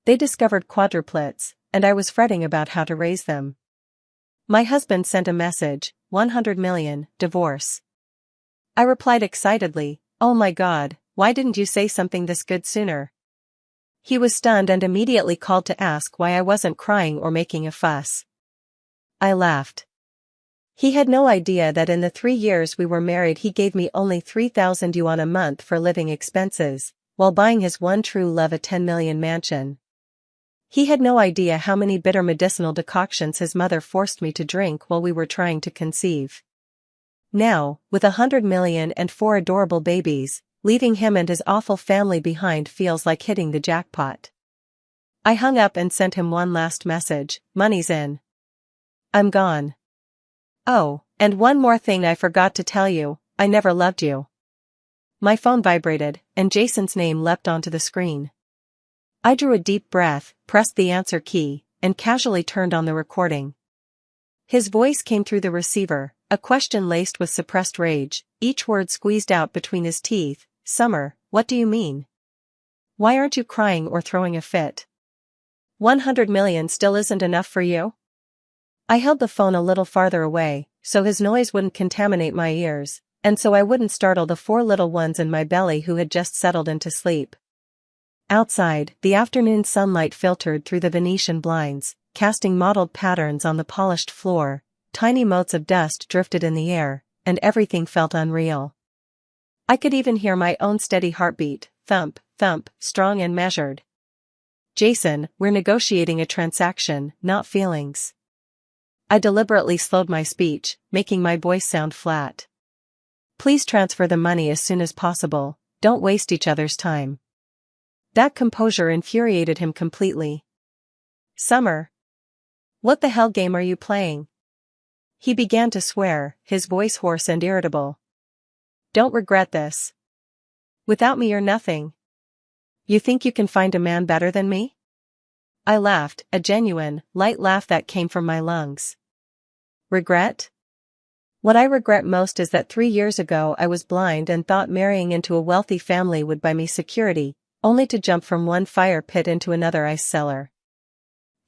They discovered quadruplets, and I was fretting about how to raise them. My husband sent a message, 100 million, divorce. I replied excitedly, "Oh my God, why didn't you say something this good sooner?" He was stunned and immediately called to ask why I wasn't crying or making a fuss. I laughed. He had no idea that in the 3 years we were married he gave me only 3,000 yuan a month for living expenses, while buying his one true love a 10 million mansion. He had no idea how many bitter medicinal decoctions his mother forced me to drink while we were trying to conceive. Now, with 100 million and 4 adorable babies, leaving him and his awful family behind feels like hitting the jackpot. I hung up and sent him one last message, "Money's in. I'm gone. Oh, and one more thing I forgot to tell you, I never loved you." My phone vibrated, and Jason's name leapt onto the screen. I drew a deep breath, pressed the answer key, and casually turned on the recording. His voice came through the receiver, a question laced with suppressed rage, each word squeezed out between his teeth. "Summer, what do you mean? Why aren't you crying or throwing a fit? 100 million still isn't enough for you?" I held the phone a little farther away, so his noise wouldn't contaminate my ears, and so I wouldn't startle the 4 little ones in my belly who had just settled into sleep. Outside, the afternoon sunlight filtered through the Venetian blinds, casting mottled patterns on the polished floor. Tiny motes of dust drifted in the air, and everything felt unreal. I could even hear my own steady heartbeat, thump, thump, strong and measured. "Jason, we're negotiating a transaction, not feelings." I deliberately slowed my speech, making my voice sound flat. "Please transfer the money as soon as possible, don't waste each other's time." That composure infuriated him completely. "Summer. What the hell game are you playing?" He began to swear, his voice hoarse and irritable. "Don't regret this. Without me you're nothing. You think you can find a man better than me?" I laughed, a genuine, light laugh that came from my lungs. "Regret? What I regret most is that 3 years ago I was blind and thought marrying into a wealthy family would buy me security, only to jump from one fire pit into another ice cellar."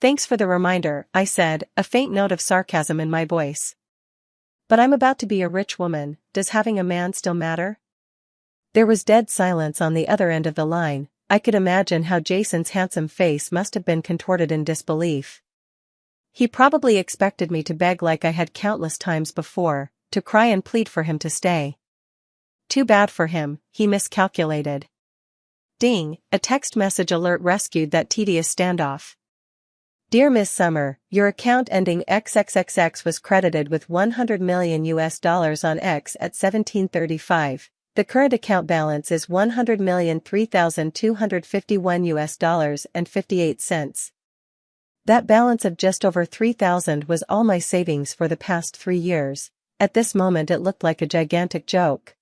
"Thanks for the reminder," I said, a faint note of sarcasm in my voice. "But I'm about to be a rich woman, does having a man still matter?" There was dead silence on the other end of the line. I could imagine how Jason's handsome face must have been contorted in disbelief. He probably expected me to beg like I had countless times before, to cry and plead for him to stay. Too bad for him, he miscalculated. Ding, a text message alert rescued that tedious standoff. "Dear Miss Summer, your account ending XXXX was credited with 100 million US dollars on X at 1735. The current account balance is 100,003,251 US dollars and 58 cents. That balance of just over 3,000 was all my savings for the past 3 years. At this moment it looked like a gigantic joke."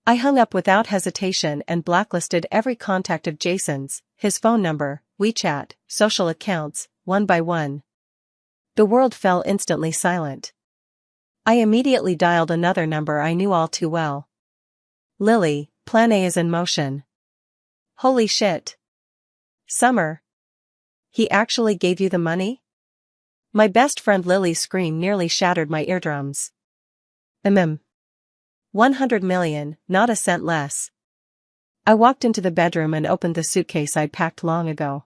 I hung up without hesitation and blacklisted every contact of Jason's, his phone number, WeChat, social accounts, one by one. The world fell instantly silent. I immediately dialed another number I knew all too well. "Lily, Plan A is in motion." "Holy shit. Summer. He actually gave you the money?" My best friend Lily's scream nearly shattered my eardrums. 100 million, not a cent less." I walked into the bedroom and opened the suitcase I'd packed long ago.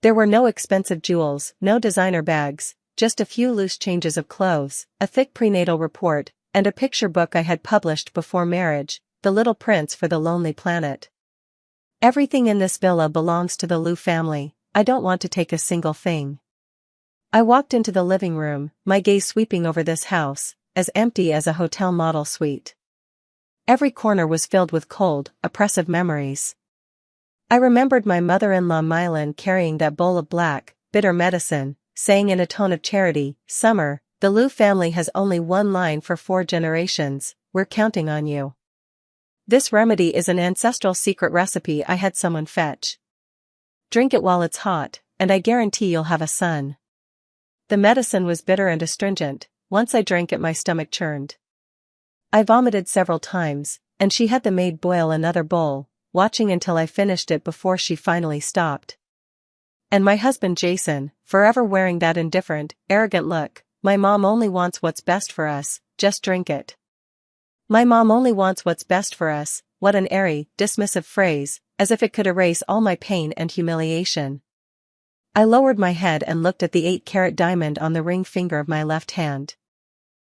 There were no expensive jewels, no designer bags, just a few loose changes of clothes, a thick prenatal report, and a picture book I had published before marriage, The Little Prince for the Lonely Planet. "Everything in this villa belongs to the Liu family, I don't want to take a single thing." I walked into the living room, my gaze sweeping over this house, as empty as a hotel model suite. Every corner was filled with cold, oppressive memories. I remembered my mother-in-law Mylan carrying that bowl of black, bitter medicine, saying in a tone of charity, "Summer, the Liu family has only one line for 4 generations, we're counting on you. This remedy is an ancestral secret recipe I had someone fetch. Drink it while it's hot, and I guarantee you'll have a son." The medicine was bitter and astringent. Once I drank it my stomach churned. I vomited several times, and she had the maid boil another bowl, watching until I finished it before she finally stopped. And my husband Jason, forever wearing that indifferent, arrogant look. My mom only wants what's best for us, just drink it. My mom only wants what's best for us. What an airy, dismissive phrase, as if it could erase all my pain and humiliation. I lowered my head and looked at the 8-carat diamond on the ring finger of my left hand.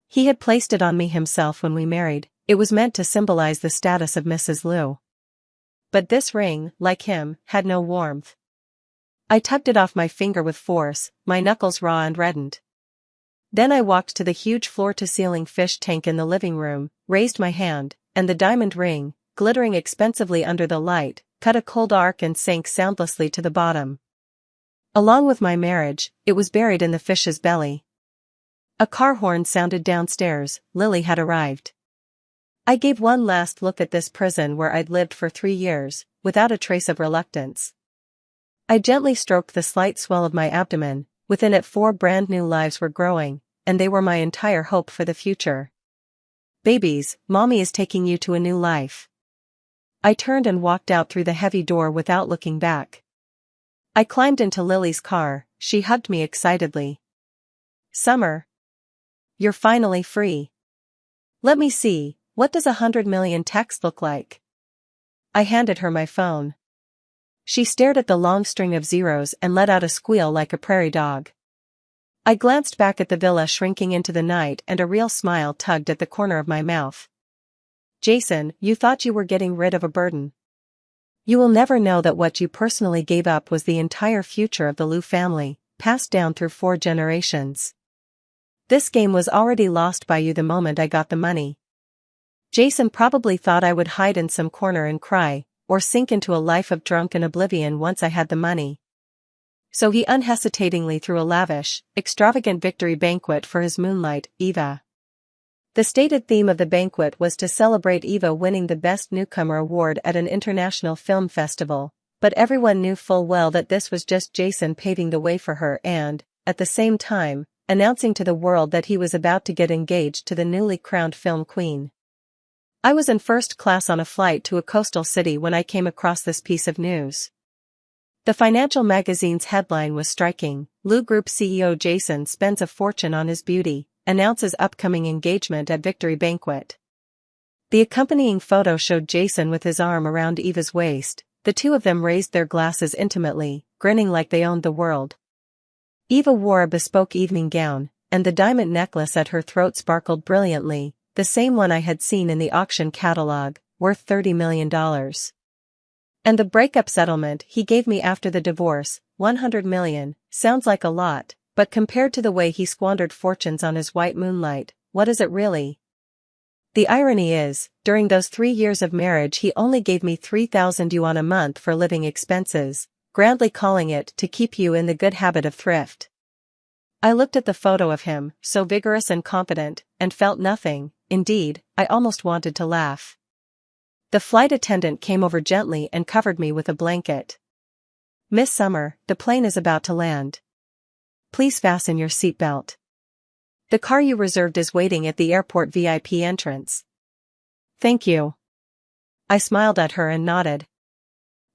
He had placed it on me himself when we married. It was meant to symbolize the status of Mrs. Liu. But this ring, like him, had no warmth. I tugged it off my finger with force, my knuckles raw and reddened. Then I walked to the huge floor-to-ceiling fish tank in the living room, raised my hand, and the diamond ring, glittering expensively under the light, cut a cold arc and sank soundlessly to the bottom. Along with my marriage, it was buried in the fish's belly. A car horn sounded downstairs. Lily had arrived. I gave one last look at this prison where I'd lived for 3 years, without a trace of reluctance. I gently stroked the slight swell of my abdomen. Within it 4 brand new lives were growing, and they were my entire hope for the future. Babies, Mommy is taking you to a new life. I turned and walked out through the heavy door without looking back. I climbed into Lily's car. She hugged me excitedly. Summer. You're finally free. Let me see, what does 100 million text look like? I handed her my phone. She stared at the long string of zeros and let out a squeal like a prairie dog. I glanced back at the villa shrinking into the night and a real smile tugged at the corner of my mouth. Jason, you thought you were getting rid of a burden. You will never know that what you personally gave up was the entire future of the Liu family, passed down through 4 generations. This game was already lost by you the moment I got the money. Jason probably thought I would hide in some corner and cry, or sink into a life of drunken oblivion once I had the money. So he unhesitatingly threw a lavish, extravagant victory banquet for his moonlight, Eva. The stated theme of the banquet was to celebrate Eva winning the Best Newcomer award at an international film festival, but everyone knew full well that this was just Jason paving the way for her and, at the same time, announcing to the world that he was about to get engaged to the newly crowned film queen. I was in first class on a flight to a coastal city when I came across this piece of news. The financial magazine's headline was striking. Liu Group CEO Jason spends a fortune on his beauty, announces upcoming engagement at victory banquet. The accompanying photo showed Jason with his arm around Eva's waist. The two of them raised their glasses intimately, grinning like they owned the world. Eva wore a bespoke evening gown, and the diamond necklace at her throat sparkled brilliantly, the same one I had seen in the auction catalog, worth $30 million. And the breakup settlement he gave me after the divorce, $100 million, sounds like a lot, but compared to the way he squandered fortunes on his white moonlight, what is it really? The irony is, during those 3 years of marriage he only gave me 3,000 yuan a month for living expenses, grandly calling it to keep you in the good habit of thrift. I looked at the photo of him, so vigorous and confident, and felt nothing. Indeed, I almost wanted to laugh. The flight attendant came over gently and covered me with a blanket. Miss Summer, the plane is about to land. Please fasten your seatbelt. The car you reserved is waiting at the airport VIP entrance. Thank you. I smiled at her and nodded.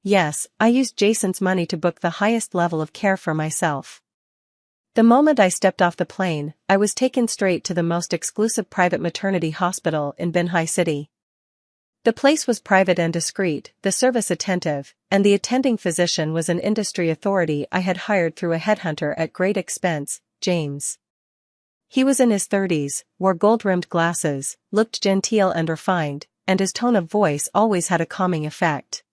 Yes, I used Jason's money to book the highest level of care for myself. The moment I stepped off the plane, I was taken straight to the most exclusive private maternity hospital in Binhai City. The place was private and discreet, the service attentive, and the attending physician was an industry authority I had hired through a headhunter at great expense, James. He was in his 30s, wore gold-rimmed glasses, looked genteel and refined, and his tone of voice always had a calming effect.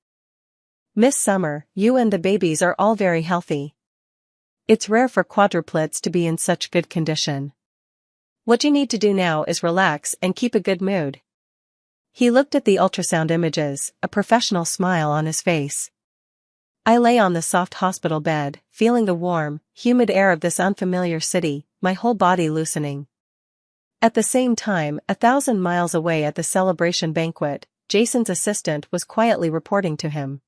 Miss Summer, you and the babies are all very healthy. It's rare for quadruplets to be in such good condition. What you need to do now is relax and keep a good mood. He looked at the ultrasound images, a professional smile on his face. I lay on the soft hospital bed, feeling the warm, humid air of this unfamiliar city, my whole body loosening. At the same time, 1,000 miles away at the celebration banquet, Jason's assistant was quietly reporting to him.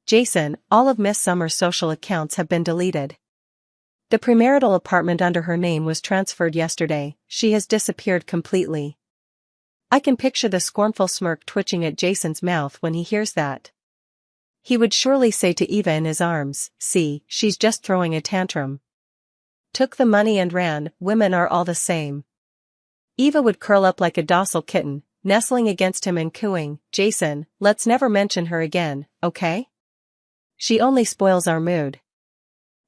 Jason, all of Miss Summer's social accounts have been deleted. The premarital apartment under her name was transferred yesterday. She has disappeared completely. I can picture the scornful smirk twitching at Jason's mouth when he hears that. He would surely say to Eva in his arms, "See, she's just throwing a tantrum." Took the money and ran. Women are all the same. Eva would curl up like a docile kitten, nestling against him and cooing, "Jason, let's never mention her again, okay? She only spoils our mood."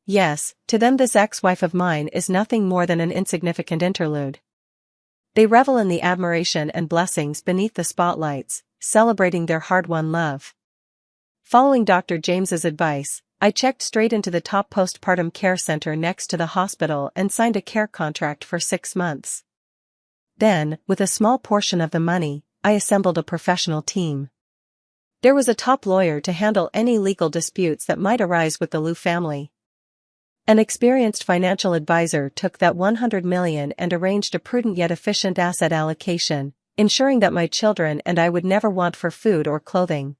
Yes, to them this ex-wife of mine is nothing more than an insignificant interlude. They revel in the admiration and blessings beneath the spotlights, celebrating their hard-won love. Following Dr. James's advice, I checked straight into the top postpartum care center next to the hospital and signed a care contract for 6 months. Then, with a small portion of the money, I assembled a professional team. There was a top lawyer to handle any legal disputes that might arise with the Liu family. An experienced financial advisor took that $100 million and arranged a prudent yet efficient asset allocation, ensuring that my children and I would never want for food or clothing.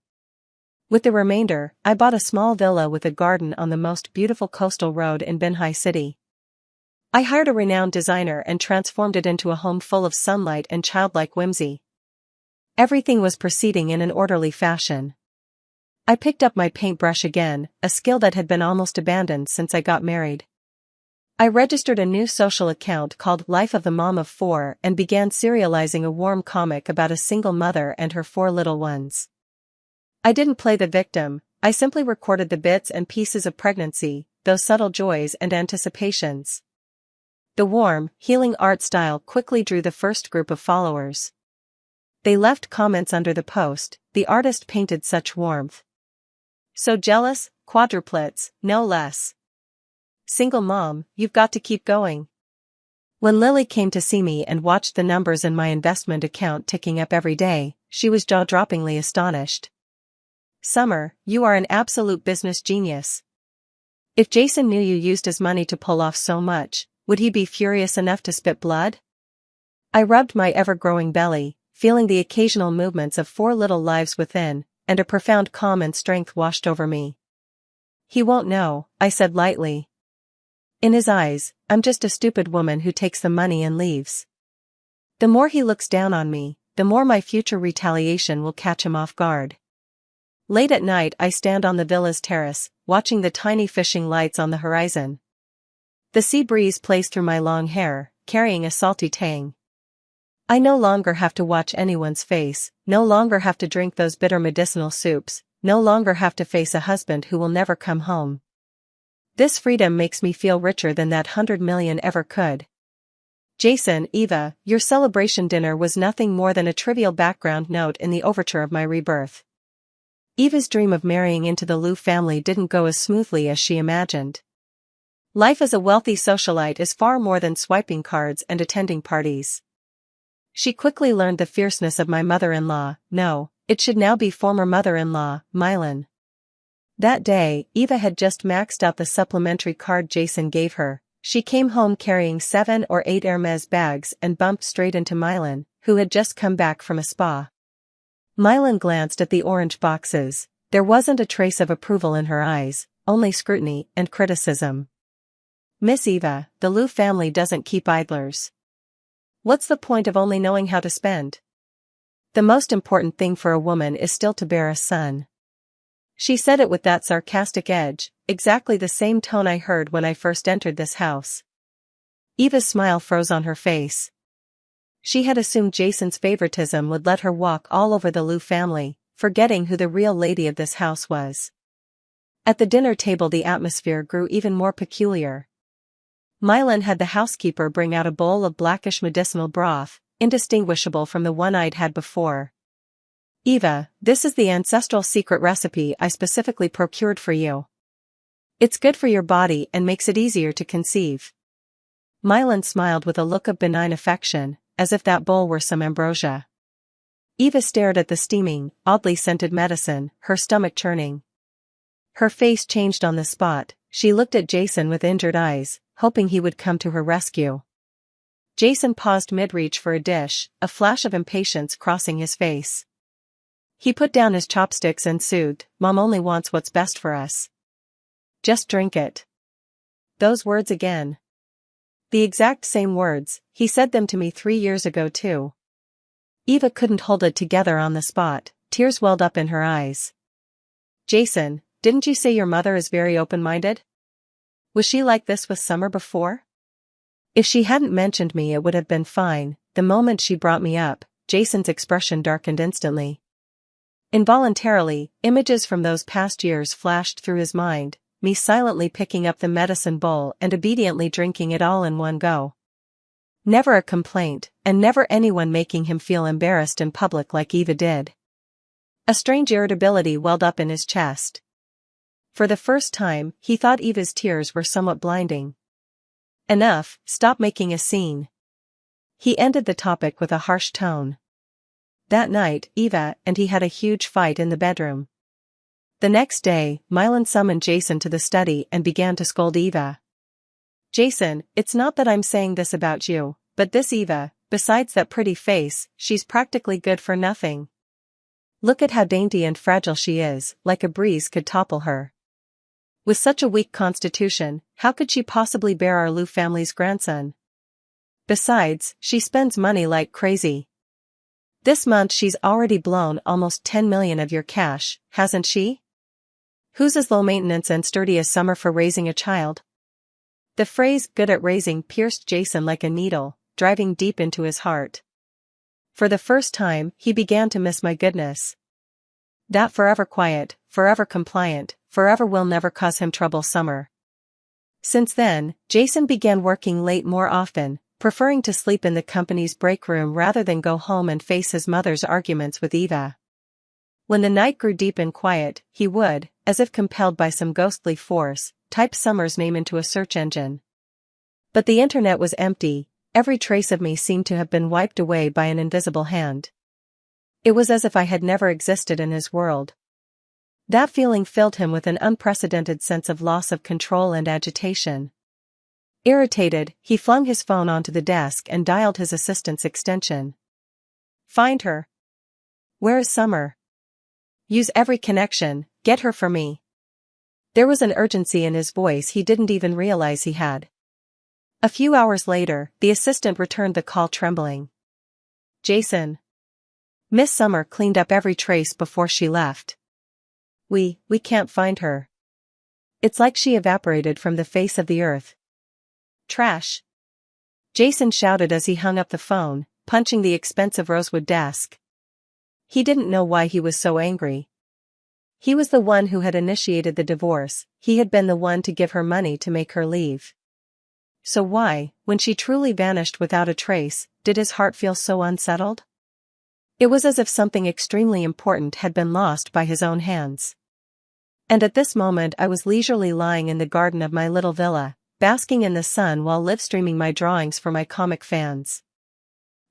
With the remainder, I bought a small villa with a garden on the most beautiful coastal road in Binhai City. I hired a renowned designer and transformed it into a home full of sunlight and childlike whimsy. Everything was proceeding in an orderly fashion. I picked up my paintbrush again, a skill that had been almost abandoned since I got married. I registered a new social account called Life of the Mom of 4 and began serializing a warm comic about a single mother and her 4 little ones. I didn't play the victim, I simply recorded the bits and pieces of pregnancy, those subtle joys and anticipations. The warm, healing art style quickly drew the first group of followers. They left comments under the post, "The artist painted such warmth. So jealous, quadruplets, no less. Single mom, you've got to keep going." When Lily came to see me and watched the numbers in my investment account ticking up every day, she was jaw-droppingly astonished. "Summer, you are an absolute business genius. If Jason knew you used his money to pull off so much, would he be furious enough to spit blood?" I rubbed my ever-growing belly, feeling the occasional movements of 4 little lives within, and a profound calm and strength washed over me. "He won't know," I said lightly. "In his eyes, I'm just a stupid woman who takes the money and leaves. The more he looks down on me, the more my future retaliation will catch him off guard." Late at night I stand on the villa's terrace, watching the tiny fishing lights on the horizon. The sea breeze plays through my long hair, carrying a salty tang. I no longer have to watch anyone's face, no longer have to drink those bitter medicinal soups, no longer have to face a husband who will never come home. This freedom makes me feel richer than that 100 million ever could. Jason, Eva, your celebration dinner was nothing more than a trivial background note in the overture of my rebirth. Eva's dream of marrying into the Liu family didn't go as smoothly as she imagined. Life as a wealthy socialite is far more than swiping cards and attending parties. She quickly learned the fierceness of my mother-in-law, no, it should now be former mother-in-law, Mylan. That day, Eva had just maxed out the supplementary card Jason gave her. She came home carrying 7 or 8 Hermes bags and bumped straight into Mylan, who had just come back from a spa. Mylan glanced at the orange boxes. There wasn't a trace of approval in her eyes, only scrutiny and criticism. "Miss Eva, the Liu family doesn't keep idlers. What's the point of only knowing how to spend? The most important thing for a woman is still to bear a son." She said it with that sarcastic edge, exactly the same tone I heard when I first entered this house. Eva's smile froze on her face. She had assumed Jason's favoritism would let her walk all over the Liu family, forgetting who the real lady of this house was. At the dinner table the atmosphere grew even more peculiar. Mylan had the housekeeper bring out a bowl of blackish medicinal broth, indistinguishable from the one I'd had before. "Eva, this is the ancestral secret recipe I specifically procured for you. It's good for your body and makes it easier to conceive." Mylan smiled with a look of benign affection, as if that bowl were some ambrosia. Eva stared at the steaming, oddly scented medicine, her stomach churning. Her face changed on the spot. She looked at Jason with injured eyes, hoping he would come to her rescue. Jason paused mid-reach for a dish, a flash of impatience crossing his face. He put down his chopsticks and soothed, "Mom only wants what's best for us. Just drink it." Those words again. The exact same words, he said them to me 3 years ago too. Eva couldn't hold it together on the spot, tears welled up in her eyes. Jason, didn't you say your mother is very open-minded? Was she like this with Summer before? If she hadn't mentioned me it would have been fine. The moment she brought me up, Jason's expression darkened instantly. Involuntarily, images from those past years flashed through his mind, me silently picking up the medicine bowl and obediently drinking it all in one go. Never a complaint, and never anyone making him feel embarrassed in public like Eva did. A strange irritability welled up in his chest. For the first time, he thought Eva's tears were somewhat blinding. Enough, stop making a scene. He ended the topic with a harsh tone. That night, Eva and he had a huge fight in the bedroom. The next day, Mylan summoned Jason to the study and began to scold Eva. Jason, it's not that I'm saying this about you, but this Eva, besides that pretty face, she's practically good for nothing. Look at how dainty and fragile she is, like a breeze could topple her. With such a weak constitution, how could she possibly bear our Lou family's grandson? Besides, she spends money like crazy. This month she's already blown almost 10 million of your cash, hasn't she? Who's as low maintenance and sturdy as Summer for raising a child? The phrase "good at raising" pierced Jason like a needle, driving deep into his heart. For the first time, he began to miss my goodness. That forever quiet, forever compliant, forever will never cause him trouble Summer. Since then, Jason began working late more often, preferring to sleep in the company's break room rather than go home and face his mother's arguments with Eva. When the night grew deep and quiet, he would, as if compelled by some ghostly force, type Summer's name into a search engine. But the internet was empty, every trace of me seemed to have been wiped away by an invisible hand. It was as if I had never existed in his world. That feeling filled him with an unprecedented sense of loss of control and agitation. Irritated, he flung his phone onto the desk and dialed his assistant's extension. Find her. Where is Summer? Use every connection, get her for me. There was an urgency in his voice he didn't even realize he had. A few hours later, the assistant returned the call trembling. Jason. Miss Summer cleaned up every trace before she left. We can't find her. It's like she evaporated from the face of the earth. Trash. Jason shouted as he hung up the phone, punching the expensive rosewood desk. He didn't know why he was so angry. He was the one who had initiated the divorce, he had been the one to give her money to make her leave. So why, when she truly vanished without a trace, did his heart feel so unsettled? It was as if something extremely important had been lost by his own hands. And at this moment I was leisurely lying in the garden of my little villa, basking in the sun while live-streaming my drawings for my comic fans.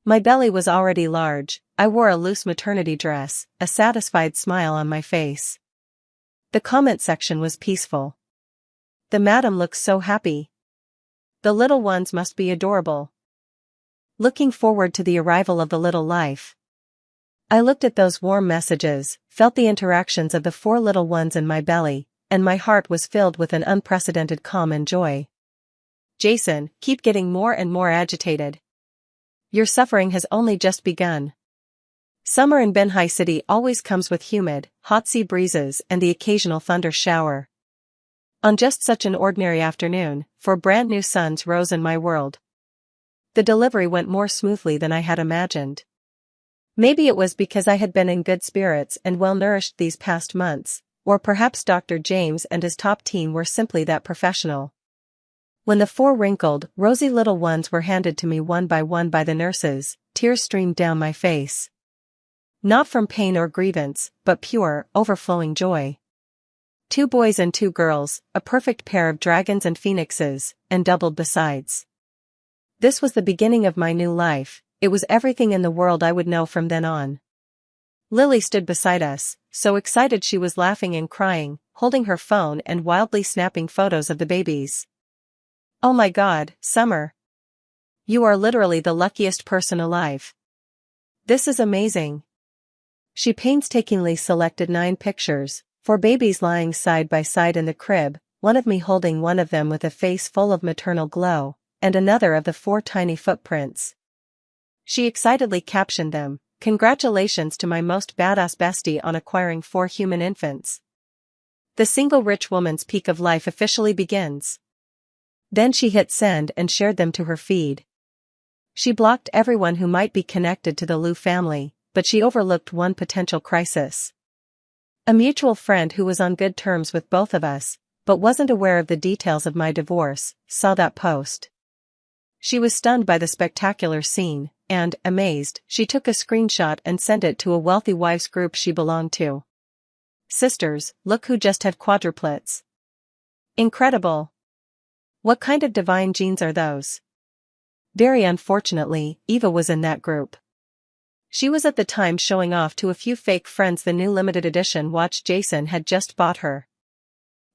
My belly was already large, I wore a loose maternity dress, a satisfied smile on my face. The comment section was peaceful. The madam looks so happy. The little ones must be adorable. Looking forward to the arrival of the little life. I looked at those warm messages, felt the interactions of the 4 little ones in my belly, and my heart was filled with an unprecedented calm and joy. Jason, keep getting more and more agitated. Your suffering has only just begun. Summer in Benhai City always comes with humid, hot sea breezes and the occasional thunder shower. On just such an ordinary afternoon, 4 brand new suns rose in my world. The delivery went more smoothly than I had imagined. Maybe it was because I had been in good spirits and well-nourished these past months, or perhaps Dr. James and his top team were simply that professional. When the 4 wrinkled, rosy little ones were handed to me one by the nurses, tears streamed down my face. Not from pain or grievance, but pure, overflowing joy. 2 boys and 2 girls, a perfect pair of dragons and phoenixes, and doubled besides. This was the beginning of my new life, it was everything in the world I would know from then on. Lily stood beside us, so excited she was laughing and crying, holding her phone and wildly snapping photos of the babies. Oh my God, Summer. You are literally the luckiest person alive. This is amazing. She painstakingly selected 9 pictures, 4 babies lying side by side in the crib, one of me holding one of them with a face full of maternal glow, and another of the 4 tiny footprints. She excitedly captioned them, "Congratulations to my most badass bestie on acquiring 4 human infants." The single rich woman's peak of life officially begins. Then she hit send and shared them to her feed. She blocked everyone who might be connected to the Liu family, but she overlooked one potential crisis. A mutual friend who was on good terms with both of us, but wasn't aware of the details of my divorce, saw that post. She was stunned by the spectacular scene, and, amazed, she took a screenshot and sent it to a wealthy wives group she belonged to. Sisters, look who just had quadruplets. Incredible. What kind of divine genes are those? Very unfortunately, Eva was in that group. She was at the time showing off to a few fake friends the new limited edition watch Jason had just bought her.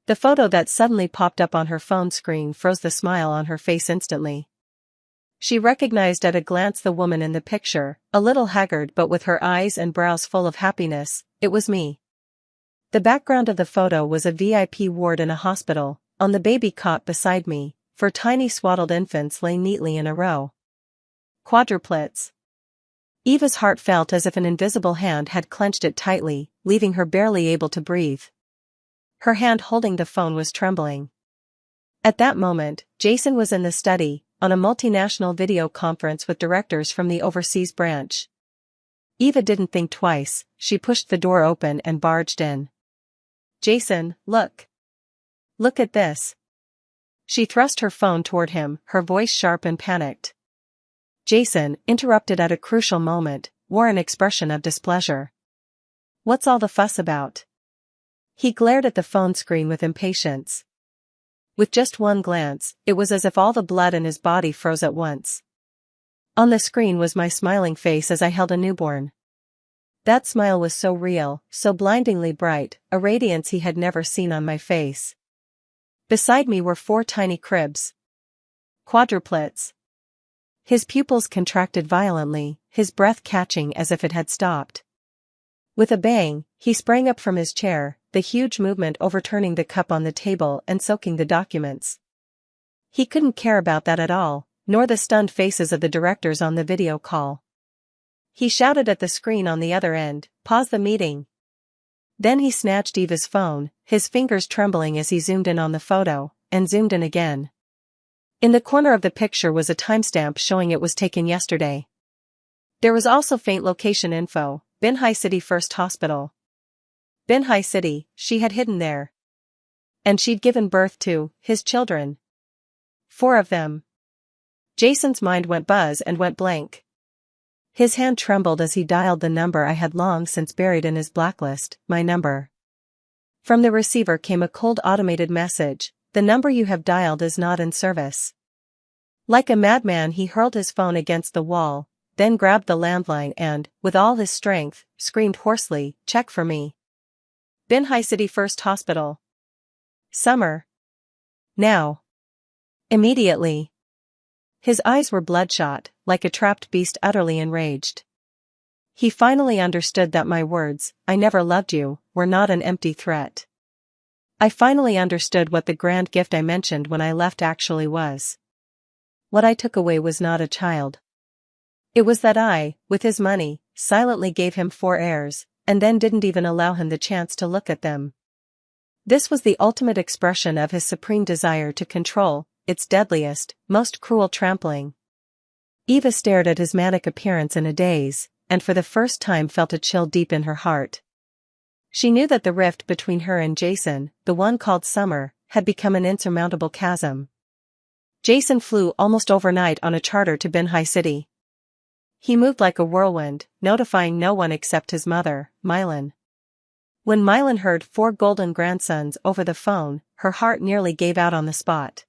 The photo that suddenly popped up on her phone screen froze the smile on her face instantly. She recognized at a glance the woman in the picture, a little haggard but with her eyes and brows full of happiness. It was me. The background of the photo was a VIP ward in a hospital. On the baby cot beside me, 4 tiny swaddled infants lay neatly in a row. Quadruplets. Eva's heart felt as if an invisible hand had clenched it tightly, leaving her barely able to breathe. Her hand holding the phone was trembling. At that moment, Jason was in the study, on a multinational video conference with directors from the overseas branch. Eva didn't think twice, she pushed the door open and barged in. Jason, look. Look at this. She thrust her phone toward him, her voice sharp and panicked. Jason, interrupted at a crucial moment, wore an expression of displeasure. What's all the fuss about? He glared at the phone screen with impatience. With just one glance, it was as if all the blood in his body froze at once. On the screen was my smiling face as I held a newborn. That smile was so real, so blindingly bright, a radiance he had never seen on my face. Beside me were 4 tiny cribs. Quadruplets. His pupils contracted violently, his breath catching as if it had stopped. With a bang, he sprang up from his chair, the huge movement overturning the cup on the table and soaking the documents. He couldn't care about that at all, nor the stunned faces of the directors on the video call. He shouted at the screen on the other end, "Pause the meeting." Then he snatched Eva's phone, his fingers trembling as he zoomed in on the photo, and zoomed in again. In the corner of the picture was a timestamp showing it was taken yesterday. There was also faint location info, Binhai City First Hospital. Binhai City, she had hidden there. And she'd given birth to his children. 4 of them. Jason's mind went buzz and went blank. His hand trembled as he dialed the number I had long since buried in his blacklist, my number. From the receiver came a cold automated message, "The number you have dialed is not in service." Like a madman he hurled his phone against the wall, then grabbed the landline and, with all his strength, screamed hoarsely, "Check for me. Binhai City First Hospital. Summer. Now. Immediately." His eyes were bloodshot, like a trapped beast utterly enraged. He finally understood that my words, "I never loved you," were not an empty threat. I finally understood what the grand gift I mentioned when I left actually was. What I took away was not a child. It was that I, with his money, silently gave him 4 heirs, and then didn't even allow him the chance to look at them. This was the ultimate expression of his supreme desire to control, its deadliest, most cruel trampling. Eva stared at his manic appearance in a daze, and for the first time felt a chill deep in her heart. She knew that the rift between her and Jason, the one called Summer, had become an insurmountable chasm. Jason flew almost overnight on a charter to Binhai City. He moved like a whirlwind, notifying no one except his mother, Mylan. When Mylan heard 4 golden grandsons over the phone, her heart nearly gave out on the spot.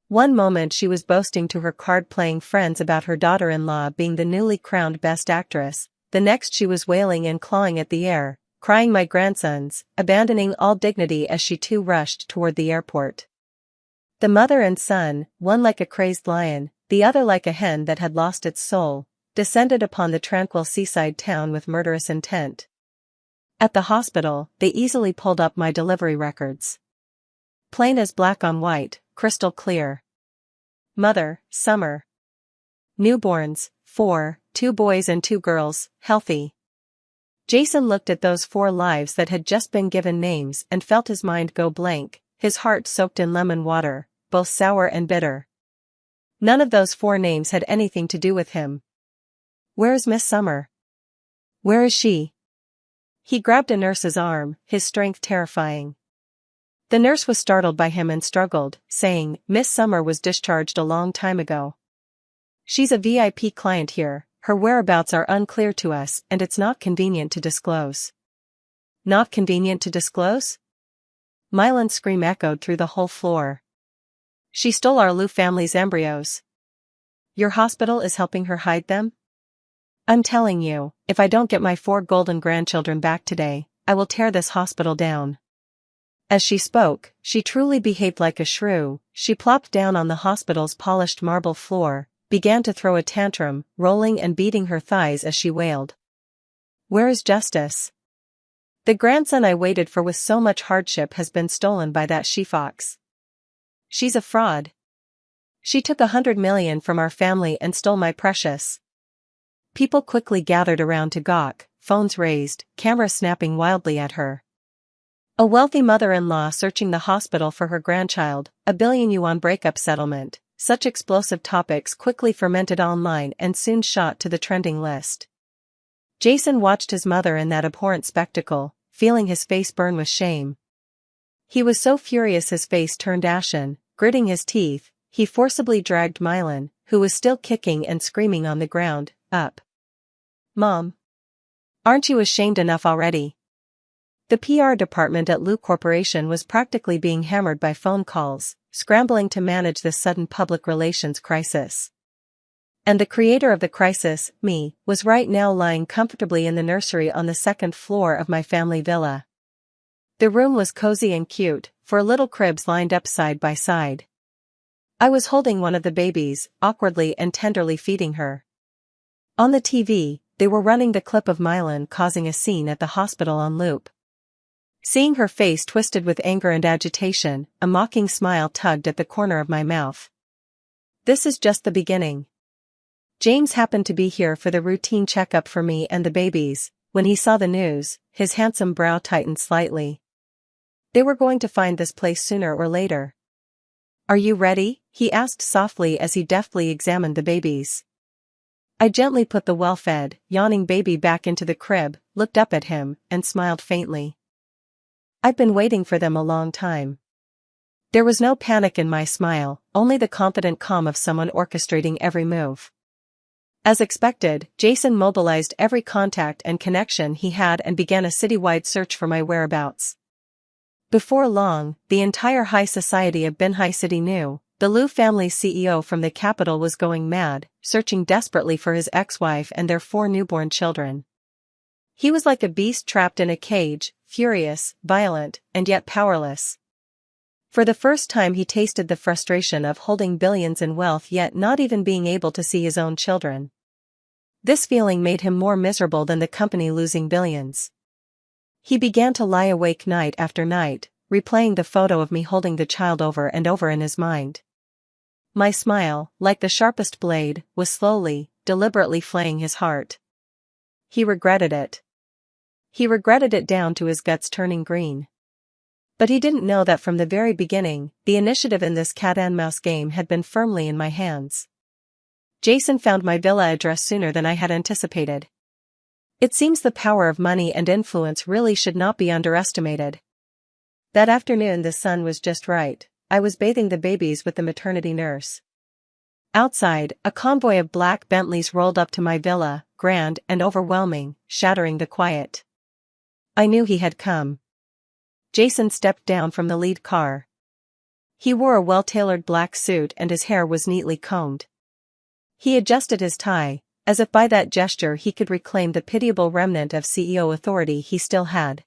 One moment she was boasting to her card-playing friends about her daughter-in-law being the newly crowned best actress, the next she was wailing and clawing at the air, crying "My grandsons," abandoning all dignity as she too rushed toward the airport. The mother and son, one like a crazed lion, the other like a hen that had lost its soul, descended upon the tranquil seaside town with murderous intent. At the hospital, they easily pulled up my delivery records. Plain as black on white, crystal clear. Mother, Summer. Newborns, 4, 2 boys and 2 girls, healthy. Jason looked at those 4 lives that had just been given names and felt his mind go blank, his heart soaked in lemon water, both sour and bitter. None of those 4 names had anything to do with him. Where is Miss Summer? Where is she? He grabbed a nurse's arm, his strength terrifying. The nurse was startled by him and struggled, saying, "Miss Summer was discharged a long time ago. She's a VIP client here, her whereabouts are unclear to us and it's not convenient to disclose." Not convenient to disclose? Mylan's scream echoed through the whole floor. She stole our Liu family's embryos. Your hospital is helping her hide them? I'm telling you, if I don't get my 4 golden grandchildren back today, I will tear this hospital down. As she spoke, she truly behaved like a shrew. She plopped down on the hospital's polished marble floor, began to throw a tantrum, rolling and beating her thighs as she wailed. Where is justice? The grandson I waited for with so much hardship has been stolen by that she-fox. She's a fraud. She took 100 million from our family and stole my precious. People quickly gathered around to gawk, phones raised, cameras snapping wildly at her. A wealthy mother-in-law searching the hospital for her grandchild, a billion-yuan breakup settlement. Such explosive topics quickly fermented online and soon shot to the trending list. Jason watched his mother in that abhorrent spectacle, feeling his face burn with shame. He was so furious his face turned ashen. Gritting his teeth, he forcibly dragged Mylan, who was still kicking and screaming on the ground, up. Mom. Aren't you ashamed enough already? The PR department at Liu Corporation was practically being hammered by phone calls, scrambling to manage this sudden public relations crisis. And the creator of the crisis, me, was right now lying comfortably in the nursery on the 2nd floor of my family villa. The room was cozy and cute, 4 little cribs lined up side by side. I was holding one of the babies, awkwardly and tenderly feeding her. On the TV, they were running the clip of Mylan causing a scene at the hospital on loop. Seeing her face twisted with anger and agitation, a mocking smile tugged at the corner of my mouth. This is just the beginning. James happened to be here for the routine checkup for me and the babies. When he saw the news, his handsome brow tightened slightly. They were going to find this place sooner or later. Are you ready? He asked softly as he deftly examined the babies. I gently put the well-fed, yawning baby back into the crib, looked up at him, and smiled faintly. I've been waiting for them a long time. There was no panic in my smile, only the confident calm of someone orchestrating every move. As expected, Jason mobilized every contact and connection he had and began a citywide search for my whereabouts. Before long, the entire high society of Binhai City knew. The Liu family's CEO from the capital was going mad, searching desperately for his ex-wife and their 4 newborn children. He was like a beast trapped in a cage, furious, violent, and yet powerless. For the first time he tasted the frustration of holding billions in wealth yet not even being able to see his own children. This feeling made him more miserable than the company losing billions. He began to lie awake night after night, replaying the photo of me holding the child over and over in his mind. My smile, like the sharpest blade, was slowly, deliberately flaying his heart. He regretted it. He regretted it down to his guts turning green. But he didn't know that from the very beginning, the initiative in this cat-and-mouse game had been firmly in my hands. Jason found my villa address sooner than I had anticipated. It seems the power of money and influence really should not be underestimated. That afternoon the sun was just right. I was bathing the babies with the maternity nurse. Outside, a convoy of black Bentleys rolled up to my villa, grand and overwhelming, shattering the quiet. I knew he had come. Jason stepped down from the lead car. He wore a well-tailored black suit and his hair was neatly combed. He adjusted his tie, as if by that gesture he could reclaim the pitiable remnant of CEO authority he still had.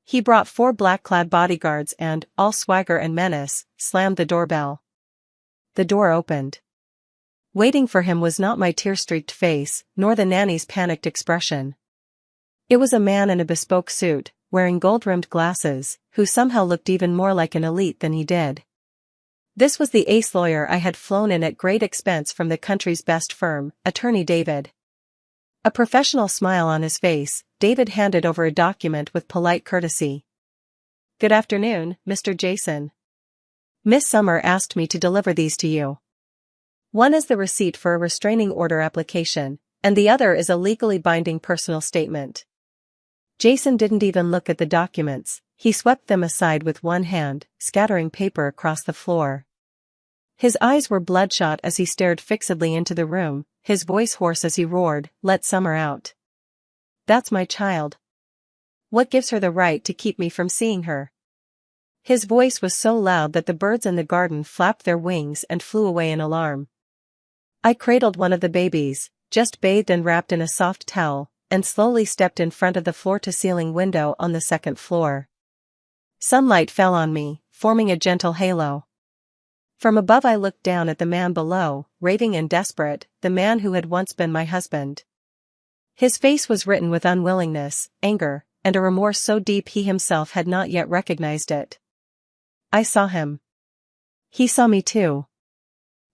He brought 4 black-clad bodyguards and, all swagger and menace, slammed the doorbell. The door opened. Waiting for him was not my tear-streaked face, nor the nanny's panicked expression. It was a man in a bespoke suit, wearing gold-rimmed glasses, who somehow looked even more like an elite than he did. This was the ace lawyer I had flown in at great expense from the country's best firm, Attorney David. A professional smile on his face, David handed over a document with polite courtesy. "Good afternoon, Mr. Jason. Miss Summer asked me to deliver these to you. One is the receipt for a restraining order application, and the other is a legally binding personal statement." Jason didn't even look at the documents, he swept them aside with one hand, scattering paper across the floor. His eyes were bloodshot as he stared fixedly into the room, his voice hoarse as he roared, "Let Summer out. That's my child. What gives her the right to keep me from seeing her?" His voice was so loud that the birds in the garden flapped their wings and flew away in alarm. I cradled one of the babies, just bathed and wrapped in a soft towel, and slowly stepped in front of the floor-to-ceiling window on the second floor. Sunlight fell on me, forming a gentle halo. From above I looked down at the man below, raving and desperate, the man who had once been my husband. His face was written with unwillingness, anger, and a remorse so deep he himself had not yet recognized it. I saw him. He saw me too.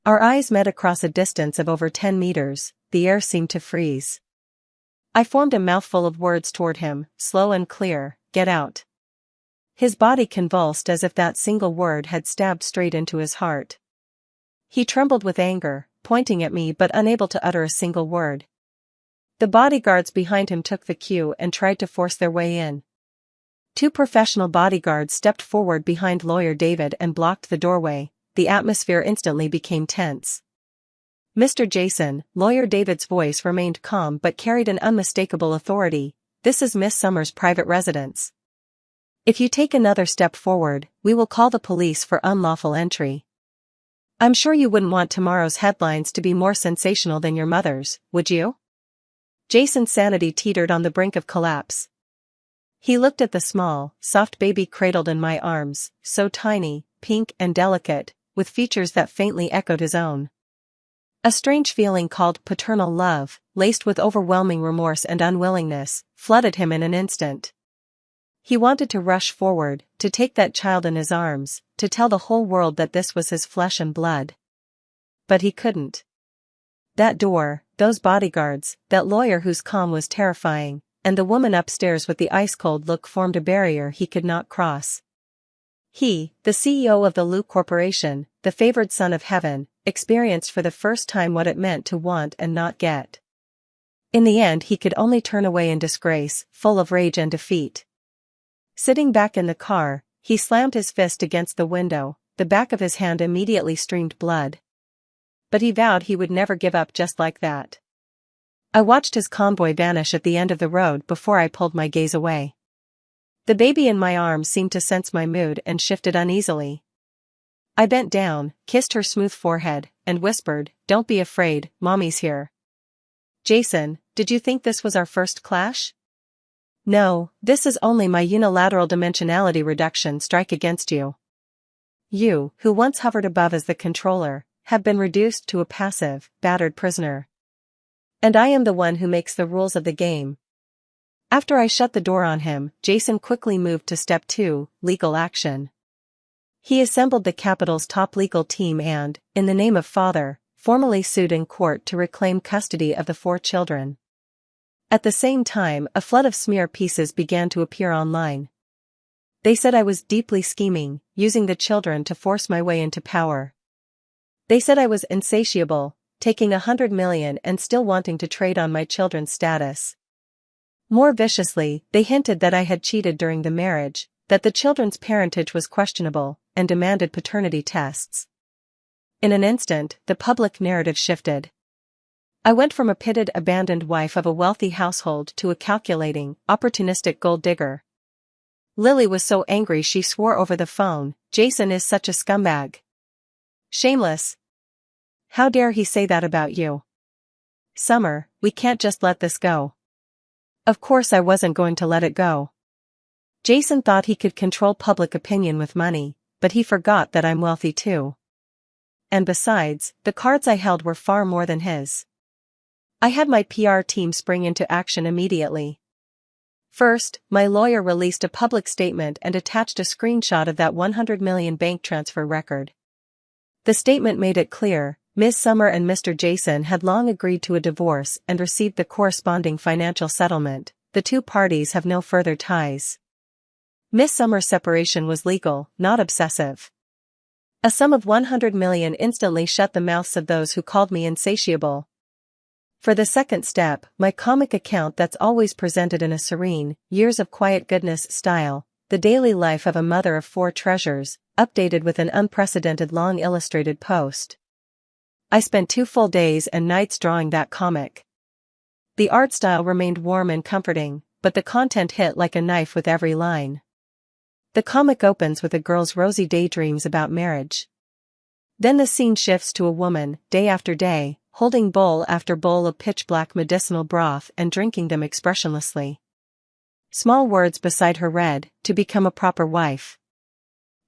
Our eyes met across a distance of over 10 meters, the air seemed to freeze. I formed a mouthful of words toward him, slow and clear, "Get out." His body convulsed as if that single word had stabbed straight into his heart. He trembled with anger, pointing at me but unable to utter a single word. The bodyguards behind him took the cue and tried to force their way in. 2 professional bodyguards stepped forward behind Lawyer David and blocked the doorway. The atmosphere instantly became tense. "Mr. Jason," Lawyer David's voice remained calm but carried an unmistakable authority, "this is Miss Summer's private residence. If you take another step forward, we will call the police for unlawful entry. I'm sure you wouldn't want tomorrow's headlines to be more sensational than your mother's, would you?" Jason's sanity teetered on the brink of collapse. He looked at the small, soft baby cradled in my arms, so tiny, pink and delicate, with features that faintly echoed his own. A strange feeling called paternal love, laced with overwhelming remorse and unwillingness, flooded him in an instant. He wanted to rush forward, to take that child in his arms, to tell the whole world that this was his flesh and blood. But he couldn't. That door, those bodyguards, that lawyer whose calm was terrifying, and the woman upstairs with the ice-cold look formed a barrier he could not cross. He, the CEO of the Luke Corporation, the favored son of heaven, experienced for the first time what it meant to want and not get. In the end he could only turn away in disgrace, full of rage and defeat. Sitting back in the car, he slammed his fist against the window, the back of his hand immediately streamed blood. But he vowed he would never give up just like that. I watched his convoy vanish at the end of the road before I pulled my gaze away. The baby in my arms seemed to sense my mood and shifted uneasily. I bent down, kissed her smooth forehead, and whispered, "Don't be afraid, Mommy's here." "Jason, did you think this was our first clash?" "No, this is only my unilateral dimensionality reduction strike against you. You, who once hovered above as the controller, have been reduced to a passive, battered prisoner. And I am the one who makes the rules of the game." After I shut the door on him, Jason quickly moved to step 2, legal action. He assembled the capital's top legal team and, in the name of father, formally sued in court to reclaim custody of the 4 children. At the same time, a flood of smear pieces began to appear online. They said I was deeply scheming, using the children to force my way into power. They said I was insatiable, taking 100 million and still wanting to trade on my children's status. More viciously, they hinted that I had cheated during the marriage, that the children's parentage was questionable, and demanded paternity tests. In an instant, the public narrative shifted. I went from a pitted, abandoned wife of a wealthy household to a calculating, opportunistic gold digger. Lily was so angry she swore over the phone, "Jason is such a scumbag. Shameless. How dare he say that about you? Summer, we can't just let this go." Of course I wasn't going to let it go. Jason thought he could control public opinion with money, but he forgot that I'm wealthy too. And besides, the cards I held were far more than his. I had my PR team spring into action immediately. First, my lawyer released a public statement and attached a screenshot of that 100 million bank transfer record. The statement made it clear, Ms. Summer and Mr. Jason had long agreed to a divorce and received the corresponding financial settlement. The two parties have no further ties. Ms. Summer's separation was legal, not obsessive. A sum of $100 million instantly shut the mouths of those who called me insatiable. For the second step, my comic account that's always presented in a serene, years of quiet goodness style, the daily life of a mother of four treasures, updated with an unprecedented long illustrated post. I spent 2 full days and nights drawing that comic. The art style remained warm and comforting, but the content hit like a knife with every line. The comic opens with a girl's rosy daydreams about marriage. Then the scene shifts to a woman, day after day, holding bowl after bowl of pitch-black medicinal broth and drinking them expressionlessly. Small words beside her read, "To become a proper wife."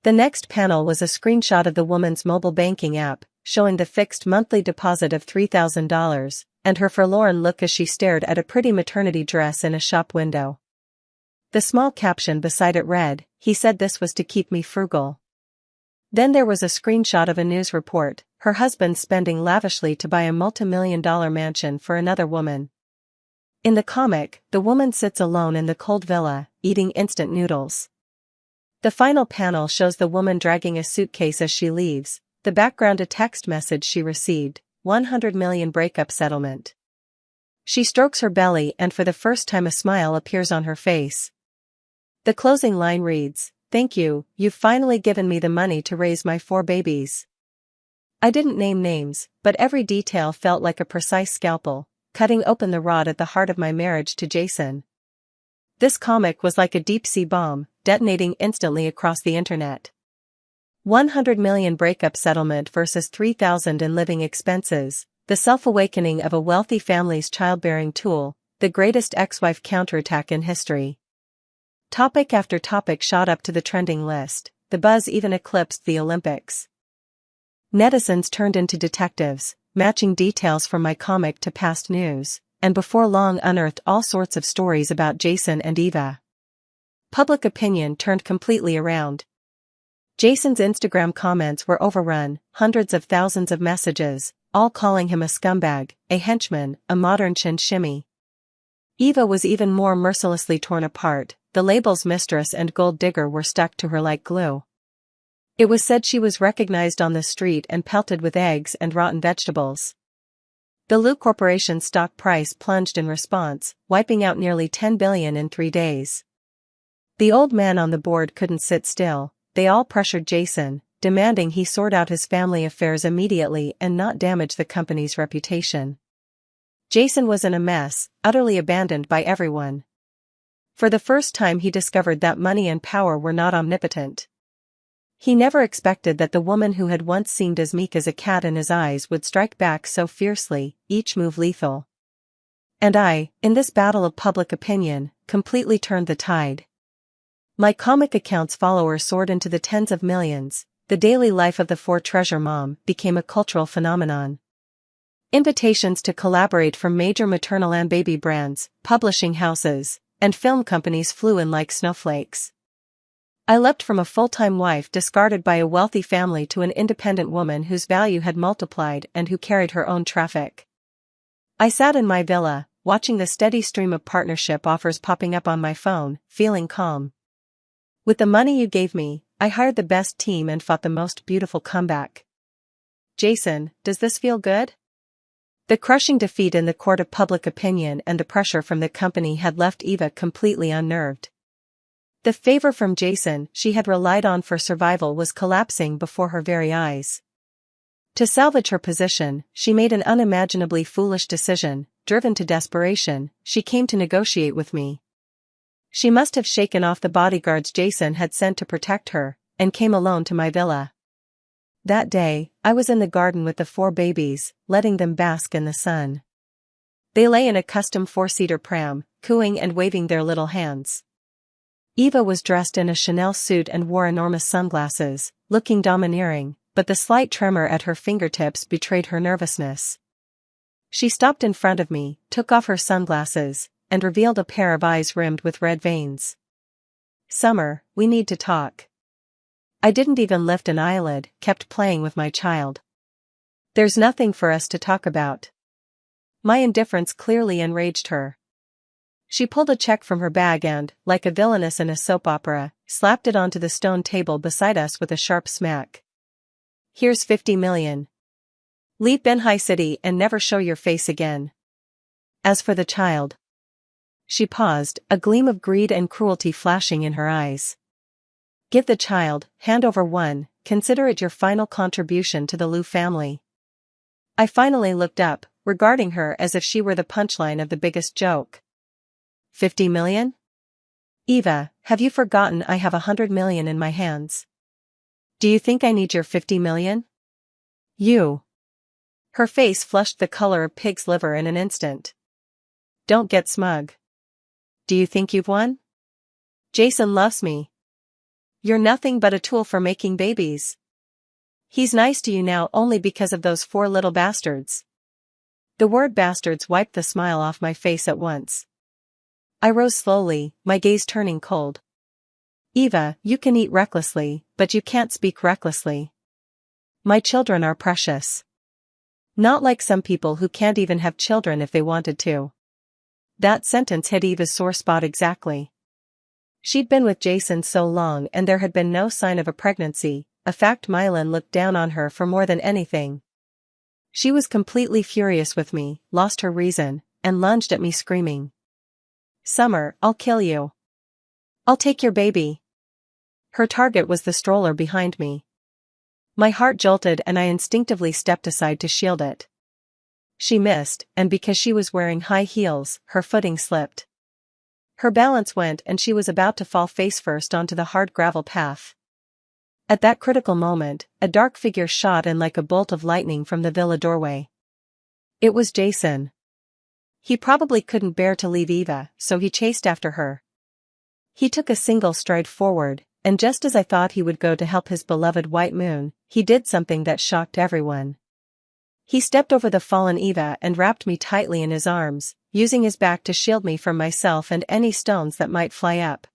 The next panel was a screenshot of the woman's mobile banking app, showing the fixed monthly deposit of $3,000, and her forlorn look as she stared at a pretty maternity dress in a shop window. The small caption beside it read, "He said this was to keep me frugal." Then there was a screenshot of a news report, her husband spending lavishly to buy a multi-million-dollar mansion for another woman. In the comic, the woman sits alone in the cold villa, eating instant noodles. The final panel shows the woman dragging a suitcase as she leaves, the background a text message she received, $100 million breakup settlement. She strokes her belly and for the first time a smile appears on her face. The closing line reads, "Thank you, you've finally given me the money to raise my 4 babies." I didn't name names, but every detail felt like a precise scalpel, cutting open the rod at the heart of my marriage to Jason. This comic was like a deep-sea bomb, detonating instantly across the internet. 100 million breakup settlement versus 3,000 in living expenses, the self-awakening of a wealthy family's childbearing tool, the greatest ex-wife counterattack in history. Topic after topic shot up to the trending list, the buzz even eclipsed the Olympics. Netizens turned into detectives, matching details from my comic to past news, and before long unearthed all sorts of stories about Jason and Eva. Public opinion turned completely around. Jason's Instagram comments were overrun, hundreds of thousands of messages, all calling him a scumbag, a henchman, a modern chin shimmy. Eva was even more mercilessly torn apart, the labels mistress and gold digger were stuck to her like glue. It was said she was recognized on the street and pelted with eggs and rotten vegetables. The Lou Corporation's stock price plunged in response, wiping out nearly $10 billion in 3 days. The old man on the board couldn't sit still, they all pressured Jason, demanding he sort out his family affairs immediately and not damage the company's reputation. Jason was in a mess, utterly abandoned by everyone. For the first time he discovered that money and power were not omnipotent. He never expected that the woman who had once seemed as meek as a cat in his eyes would strike back so fiercely, each move lethal. And I, in this battle of public opinion, completely turned the tide. My comic account's followers soared into the tens of millions, the daily life of the 4-treasure mom became a cultural phenomenon. Invitations to collaborate from major maternal and baby brands, publishing houses, and film companies flew in like snowflakes. I leapt from a full-time wife discarded by a wealthy family to an independent woman whose value had multiplied and who carried her own traffic. I sat in my villa, watching the steady stream of partnership offers popping up on my phone, feeling calm. With the money you gave me, I hired the best team and fought the most beautiful comeback. Jason, does this feel good? The crushing defeat in the court of public opinion and the pressure from the company had left Eva completely unnerved. The favor from Jason she had relied on for survival was collapsing before her very eyes. To salvage her position, she made an unimaginably foolish decision. Driven to desperation, she came to negotiate with me. She must have shaken off the bodyguards Jason had sent to protect her, and came alone to my villa. That day, I was in the garden with the 4 babies, letting them bask in the sun. They lay in a custom 4-seater pram, cooing and waving their little hands. Eva was dressed in a Chanel suit and wore enormous sunglasses, looking domineering, but the slight tremor at her fingertips betrayed her nervousness. She stopped in front of me, took off her sunglasses, and revealed a pair of eyes rimmed with red veins. "Summer, we need to talk." I didn't even lift an eyelid, kept playing with my child. There's nothing for us to talk about. My indifference clearly enraged her. She pulled a check from her bag and, like a villainess in a soap opera, slapped it onto the stone table beside us with a sharp smack. Here's 50 million. Leave Benhai City and never show your face again. As for the child. She paused, a gleam of greed and cruelty flashing in her eyes. Give the child, hand over one, consider it your final contribution to the Liu family. I finally looked up, regarding her as if she were the punchline of the biggest joke. 50 million? Eva, have you forgotten I have 100 million in my hands? Do you think I need your 50 million? You. Her face flushed the color of pig's liver in an instant. Don't get smug. Do you think you've won? Jason loves me. You're nothing but a tool for making babies. He's nice to you now only because of those 4 little bastards. The word bastards wiped the smile off my face at once. I rose slowly, my gaze turning cold. Eva, you can eat recklessly, but you can't speak recklessly. My children are precious. Not like some people who can't even have children if they wanted to. That sentence hit Eva's sore spot exactly. She'd been with Jason so long and there had been no sign of a pregnancy, a fact Mylan looked down on her for more than anything. She was completely furious with me, lost her reason, and lunged at me screaming. Summer, I'll kill you. I'll take your baby. Her target was the stroller behind me. My heart jolted and I instinctively stepped aside to shield it. She missed, and because she was wearing high heels, her footing slipped. Her balance went and she was about to fall face first onto the hard gravel path. At that critical moment, a dark figure shot in like a bolt of lightning from the villa doorway. It was Jason. He probably couldn't bear to leave Eva, so he chased after her. He took a single stride forward, and just as I thought he would go to help his beloved White Moon, he did something that shocked everyone. He stepped over the fallen Eva and wrapped me tightly in his arms, using his back to shield me from myself and any stones that might fly up.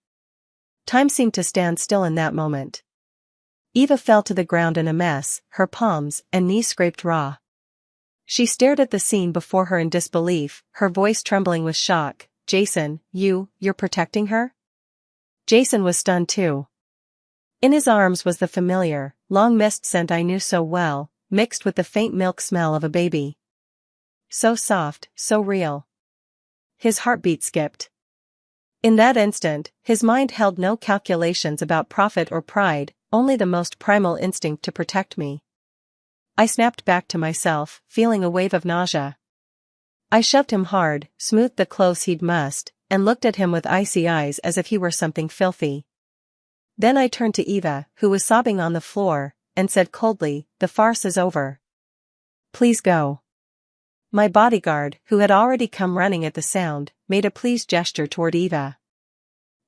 Time seemed to stand still in that moment. Eva fell to the ground in a mess, her palms and knees scraped raw. She stared at the scene before her in disbelief, her voice trembling with shock. Jason, you're protecting her? Jason was stunned too. In his arms was the familiar, long-missed scent I knew so well, mixed with the faint milk smell of a baby. So soft, so real. His heartbeat skipped. In that instant, his mind held no calculations about profit or pride, only the most primal instinct to protect me. I snapped back to myself, feeling a wave of nausea. I shoved him hard, smoothed the clothes he'd mussed, and looked at him with icy eyes as if he were something filthy. Then I turned to Eva, who was sobbing on the floor, and said coldly, "The farce is over. Please go." My bodyguard, who had already come running at the sound, made a pleased gesture toward Eva.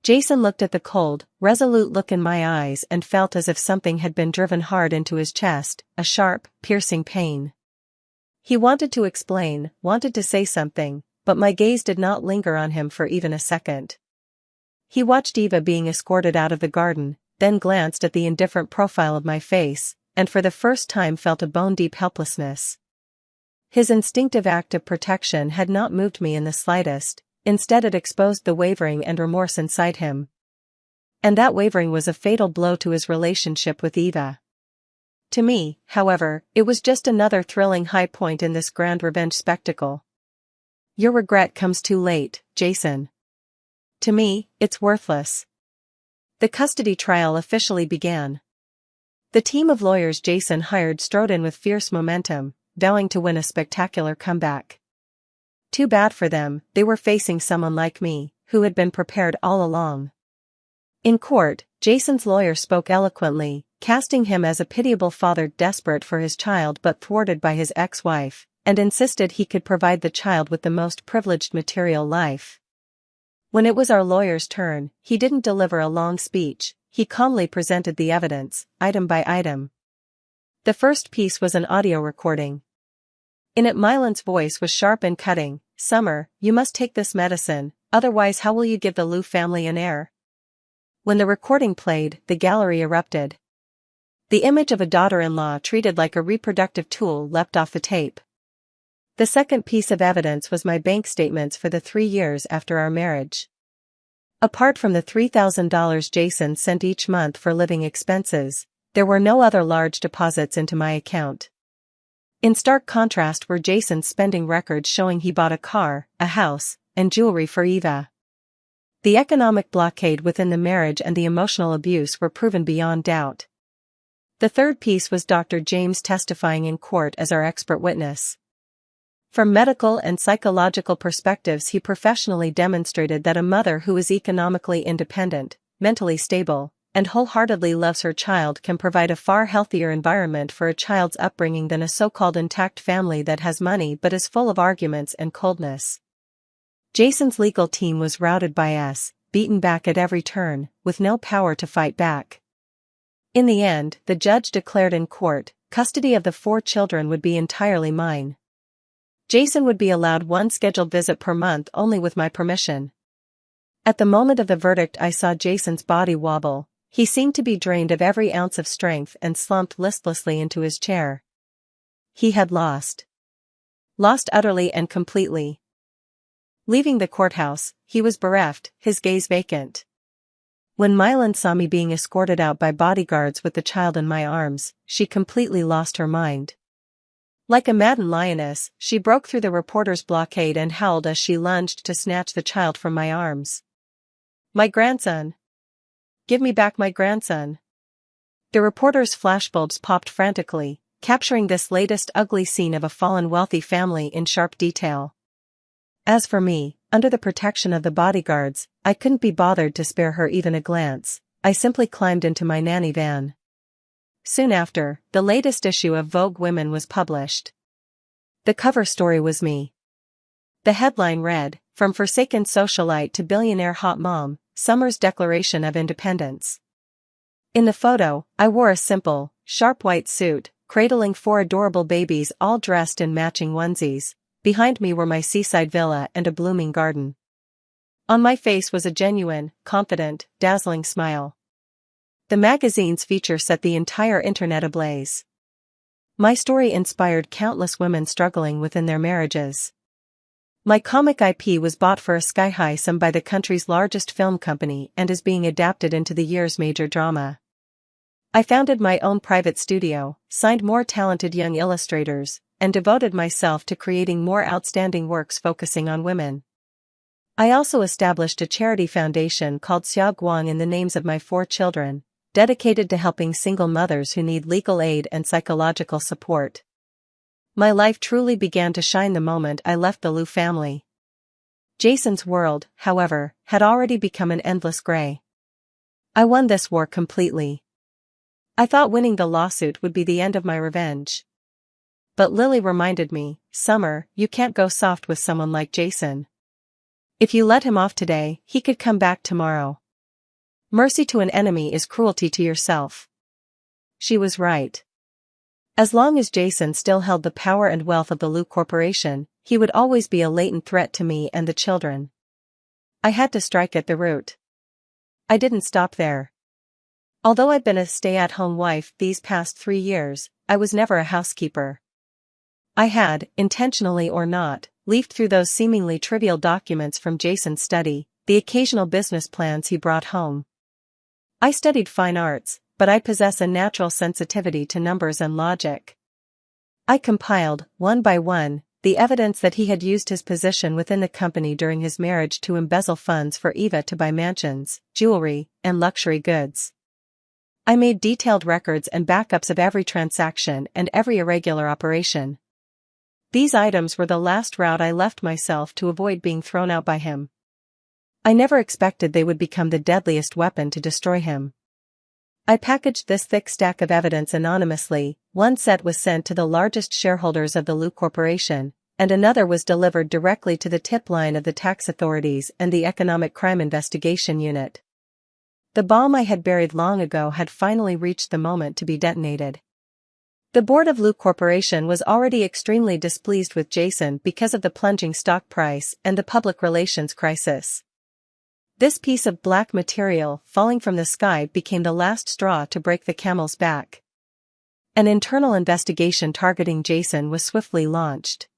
Jason looked at the cold, resolute look in my eyes and felt as if something had been driven hard into his chest, a sharp, piercing pain. He wanted to explain, wanted to say something, but my gaze did not linger on him for even a second. He watched Eva being escorted out of the garden, then glanced at the indifferent profile of my face, and for the first time felt a bone-deep helplessness. His instinctive act of protection had not moved me in the slightest. Instead it exposed the wavering and remorse inside him. And that wavering was a fatal blow to his relationship with Eva. To me, however, it was just another thrilling high point in this grand revenge spectacle. Your regret comes too late, Jason. To me, it's worthless. The custody trial officially began. The team of lawyers Jason hired strode in with fierce momentum, vowing to win a spectacular comeback. Too bad for them, they were facing someone like me, who had been prepared all along. In court, Jason's lawyer spoke eloquently, casting him as a pitiable father desperate for his child but thwarted by his ex-wife, and insisted he could provide the child with the most privileged material life. When it was our lawyer's turn, he didn't deliver a long speech, he calmly presented the evidence, item by item. The first piece was an audio recording. In it Mylan's voice was sharp and cutting. "Summer, you must take this medicine, otherwise how will you give the Liu family an heir?" When the recording played, the gallery erupted. The image of a daughter-in-law treated like a reproductive tool leapt off the tape. The second piece of evidence was my bank statements for the 3 years after our marriage. Apart from the $3,000 Jason sent each month for living expenses, there were no other large deposits into my account. In stark contrast were Jason's spending records showing he bought a car, a house, and jewelry for Eva. The economic blockade within the marriage and the emotional abuse were proven beyond doubt. The third piece was Dr. James testifying in court as our expert witness. From medical and psychological perspectives, he professionally demonstrated that a mother who is economically independent, mentally stable, and wholeheartedly loves her child can provide a far healthier environment for a child's upbringing than a so-called intact family that has money but is full of arguments and coldness. Jason's legal team was routed by us, beaten back at every turn, with no power to fight back. In the end, the judge declared in court, custody of the 4 children would be entirely mine. Jason would be allowed 1 scheduled visit per month only with my permission. At the moment of the verdict, I saw Jason's body wobble. He seemed to be drained of every ounce of strength and slumped listlessly into his chair. He had lost. Lost utterly and completely. Leaving the courthouse, he was bereft, his gaze vacant. When Mylan saw me being escorted out by bodyguards with the child in my arms, she completely lost her mind. Like a maddened lioness, she broke through the reporter's blockade and howled as she lunged to snatch the child from my arms. "My grandson! Give me back my grandson!" The reporter's flashbulbs popped frantically, capturing this latest ugly scene of a fallen wealthy family in sharp detail. As for me, under the protection of the bodyguards, I couldn't be bothered to spare her even a glance. I simply climbed into my nanny van. Soon after, the latest issue of Vogue Women was published. The cover story was me. The headline read, "From forsaken socialite to billionaire hot mom, Summer's Declaration of Independence." In the photo, I wore a simple, sharp white suit, cradling 4 adorable babies all dressed in matching onesies. Behind me were my seaside villa and a blooming garden. On my face was a genuine, confident, dazzling smile. The magazine's feature set the entire internet ablaze. My story inspired countless women struggling within their marriages. My comic IP was bought for a sky-high sum by the country's largest film company and is being adapted into the year's major drama. I founded my own private studio, signed more talented young illustrators, and devoted myself to creating more outstanding works focusing on women. I also established a charity foundation called Xiao Guang in the names of my 4 children, dedicated to helping single mothers who need legal aid and psychological support. My life truly began to shine the moment I left the Liu family. Jason's world, however, had already become an endless gray. I won this war completely. I thought winning the lawsuit would be the end of my revenge. But Lily reminded me, "Summer, you can't go soft with someone like Jason. If you let him off today, he could come back tomorrow. Mercy to an enemy is cruelty to yourself." She was right. As long as Jason still held the power and wealth of the Liu Corporation, he would always be a latent threat to me and the children. I had to strike at the root. I didn't stop there. Although I'd been a stay-at-home wife these past 3 years, I was never a housekeeper. I had, intentionally or not, leafed through those seemingly trivial documents from Jason's study, the occasional business plans he brought home. I studied fine arts, but I possess a natural sensitivity to numbers and logic. I compiled, one by one, the evidence that he had used his position within the company during his marriage to embezzle funds for Eva to buy mansions, jewelry, and luxury goods. I made detailed records and backups of every transaction and every irregular operation. These items were the last route I left myself to avoid being thrown out by him. I never expected they would become the deadliest weapon to destroy him. I packaged this thick stack of evidence anonymously. One set was sent to the largest shareholders of the Liu Corporation, and another was delivered directly to the tip line of the tax authorities and the Economic Crime Investigation Unit. The bomb I had buried long ago had finally reached the moment to be detonated. The board of Liu Corporation was already extremely displeased with Jason because of the plunging stock price and the public relations crisis. This piece of black material falling from the sky became the last straw to break the camel's back. An internal investigation targeting Jason was swiftly launched.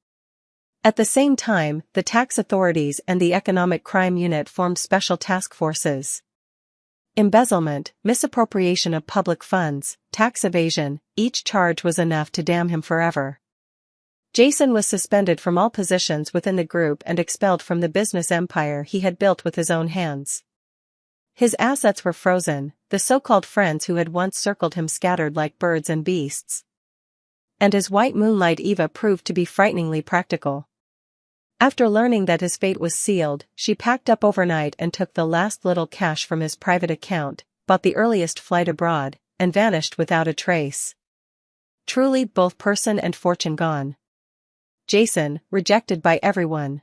At the same time, the tax authorities and the Economic Crime Unit formed special task forces. Embezzlement, misappropriation of public funds, tax evasion, each charge was enough to damn him forever. Jason was suspended from all positions within the group and expelled from the business empire he had built with his own hands. His assets were frozen, the so-called friends who had once circled him scattered like birds and beasts. And his white moonlight Eva proved to be frighteningly practical. After learning that his fate was sealed, she packed up overnight and took the last little cash from his private account, bought the earliest flight abroad, and vanished without a trace. Truly, both person and fortune gone. Jason, rejected by everyone.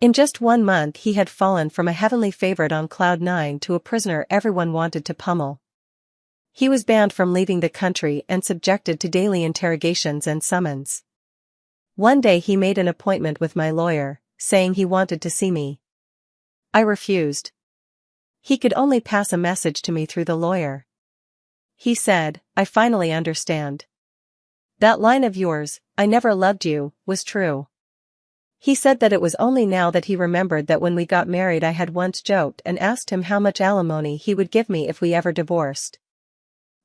In just 1 month he had fallen from a heavenly favorite on cloud 9 to a prisoner everyone wanted to pummel. He was banned from leaving the country and subjected to daily interrogations and summons. One day he made an appointment with my lawyer, saying he wanted to see me. I refused. He could only pass a message to me through the lawyer. He said, "I finally understand. That line of yours, 'I never loved you,' was true." He said that it was only now that he remembered that when we got married I had once joked and asked him how much alimony he would give me if we ever divorced.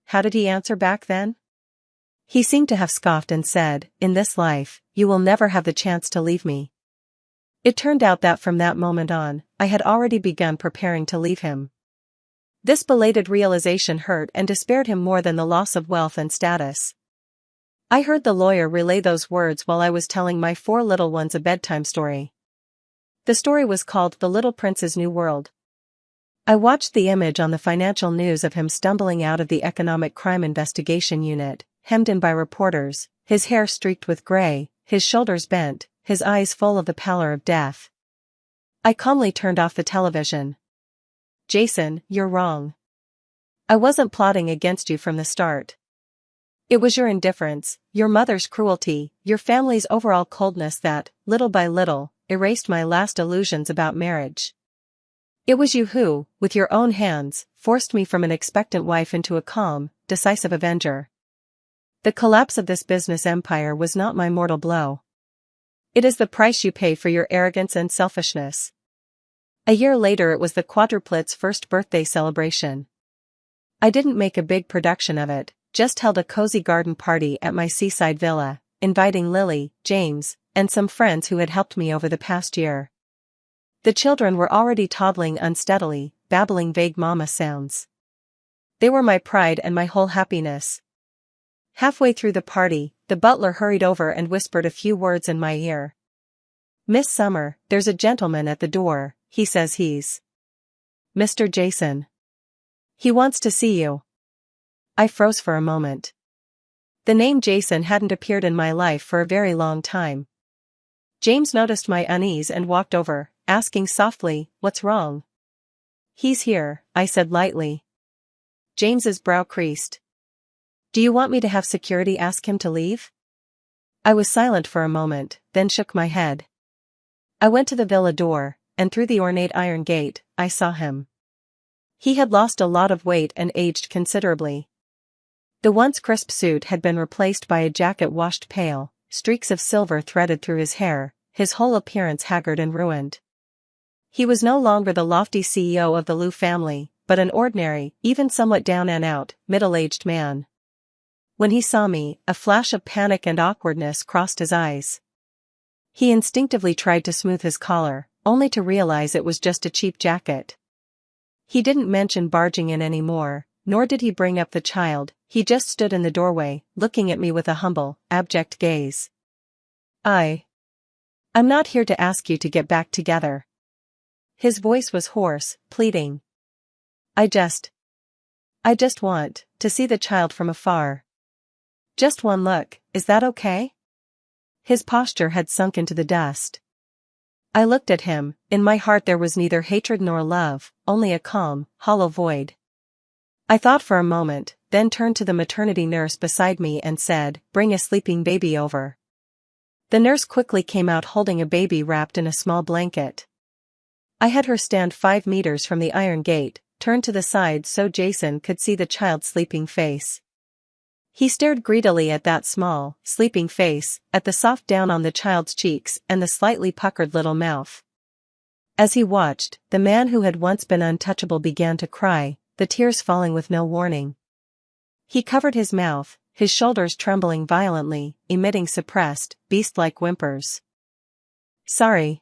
How did he answer back then? He seemed to have scoffed and said, "In this life, you will never have the chance to leave me." It turned out that from that moment on, I had already begun preparing to leave him. This belated realization hurt and despaired him more than the loss of wealth and status. I heard the lawyer relay those words while I was telling my 4 little ones a bedtime story. The story was called The Little Prince's New World. I watched the image on the financial news of him stumbling out of the Economic Crime Investigation Unit, hemmed in by reporters, his hair streaked with gray, his shoulders bent, his eyes full of the pallor of death. I calmly turned off the television. "Jason, you're wrong. I wasn't plotting against you from the start. It was your indifference, your mother's cruelty, your family's overall coldness that, little by little, erased my last illusions about marriage. It was you who, with your own hands, forced me from an expectant wife into a calm, decisive avenger. The collapse of this business empire was not my mortal blow. It is the price you pay for your arrogance and selfishness." A year later it was the quadruplets' first birthday celebration. I didn't make a big production of it, just held a cozy garden party at my seaside villa, inviting Lily, James, and some friends who had helped me over the past year. The children were already toddling unsteadily, babbling vague mama sounds. They were my pride and my whole happiness. Halfway through the party, the butler hurried over and whispered a few words in my ear. "Miss Summer, there's a gentleman at the door, he says he's Mr. Jason. He wants to see you." I froze for a moment. The name Jason hadn't appeared in my life for a very long time. James noticed my unease and walked over, asking softly, "What's wrong?" "He's here," I said lightly. James's brow creased. "Do you want me to have security ask him to leave?" I was silent for a moment, then shook my head. I went to the villa door, and through the ornate iron gate, I saw him. He had lost a lot of weight and aged considerably. The once crisp suit had been replaced by a jacket washed pale, streaks of silver threaded through his hair, his whole appearance haggard and ruined. He was no longer the lofty CEO of the Liu family, but an ordinary, even somewhat down and out, middle-aged man. When he saw me, a flash of panic and awkwardness crossed his eyes. He instinctively tried to smooth his collar, only to realize it was just a cheap jacket. He didn't mention barging in anymore, nor did he bring up the child, he just stood in the doorway, looking at me with a humble, abject gaze. I'm not here to ask you to get back together." His voice was hoarse, pleading. I just want to see the child from afar. Just one look, is that okay?" His posture had sunk into the dust. I looked at him, in my heart there was neither hatred nor love, only a calm, hollow void. I thought for a moment, then turned to the maternity nurse beside me and said, "Bring a sleeping baby over." The nurse quickly came out holding a baby wrapped in a small blanket. I had her stand 5 meters from the iron gate, turned to the side so Jason could see the child's sleeping face. He stared greedily at that small, sleeping face, at the soft down on the child's cheeks and the slightly puckered little mouth. As he watched, the man who had once been untouchable began to cry, the tears falling with no warning. He covered his mouth, his shoulders trembling violently, emitting suppressed, beast-like whimpers. "Sorry.